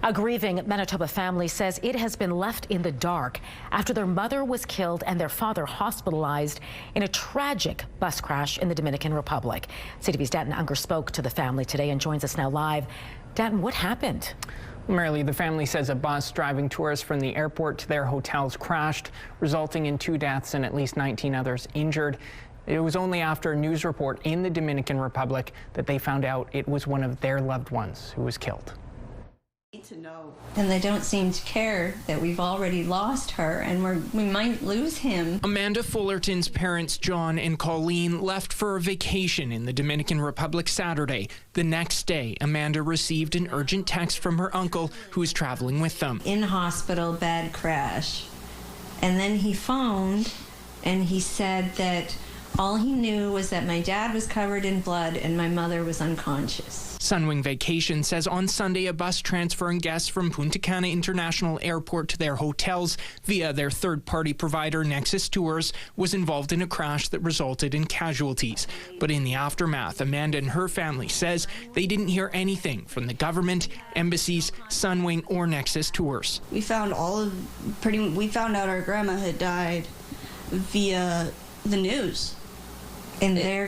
A grieving Manitoba family says it has been left in the dark after their mother was killed and their father hospitalized in a tragic bus crash in the Dominican Republic. CTV's Danton Unger spoke to the family today and joins us now live. Danton, what happened? Merrily, the family says a bus driving tourists from the airport to their hotels crashed, resulting in 2 deaths and at least 19 others injured. It was only after a news report in the Dominican Republic that they found out it was one of their loved ones who was killed. And they don't seem to care that we've already lost her and we might lose him. Amanda Fullerton's parents, John and Colleen, left for a vacation in the Dominican Republic Saturday. The next day, Amanda received an urgent text from her uncle who was traveling with them. In hospital, bad crash. And then he phoned and he said that all he knew was that my dad was covered in blood and my mother was unconscious. Sunwing Vacation says on Sunday a bus transferring guests from Punta Cana International Airport to their hotels via their third-party provider Nexus Tours was involved in a crash that resulted in casualties. But in the aftermath, Amanda and her family says they didn't hear anything from the government, embassies, Sunwing, or Nexus Tours. We found we found out our grandma had died via the news. In their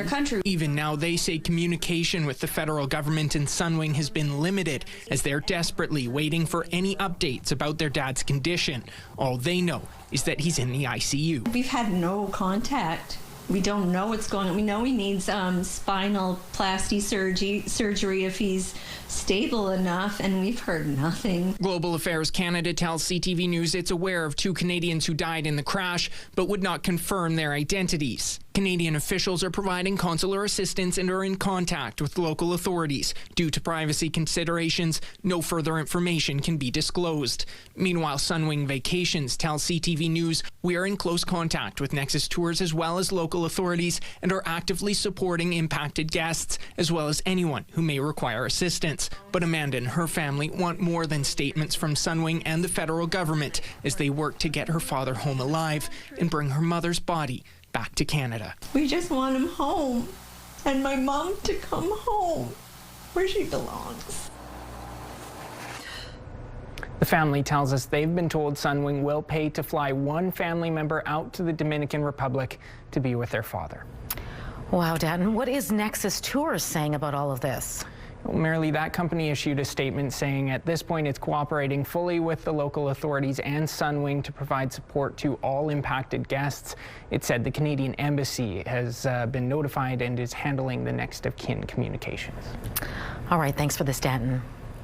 country. Even now, they say communication with the federal government and Sunwing has been limited as they're desperately waiting for any updates about their dad's condition. All they know is that he's in the ICU. We've had no contact. We don't know what's going on. We know he needs spinal plasty surgery if he's stable enough, and we've heard nothing. Global Affairs Canada tells CTV News it's aware of 2 Canadians who died in the crash, but would not confirm their identities. Canadian officials are providing consular assistance and are in contact with local authorities. Due to privacy considerations, no further information can be disclosed. Meanwhile, Sunwing Vacations tells CTV News we are in close contact with Nexus Tours as well as local authorities and are actively supporting impacted guests as well as anyone who may require assistance. But Amanda and her family want more than statements from Sunwing and the federal government as they work to get her father home alive and bring her mother's body back to Canada. We just want him home and my mom to come home where she belongs. The family tells us they've been told Sunwing will pay to fly one family member out to the Dominican Republic to be with their father. Wow, Danton, what is Nexus Tours saying about all of this? Well, merely that company issued a statement saying at this point it's cooperating fully with the local authorities and Sunwing to provide support to all impacted guests. It said the Canadian Embassy has been notified and is handling the next of kin communications. All right, thanks for this, Danton.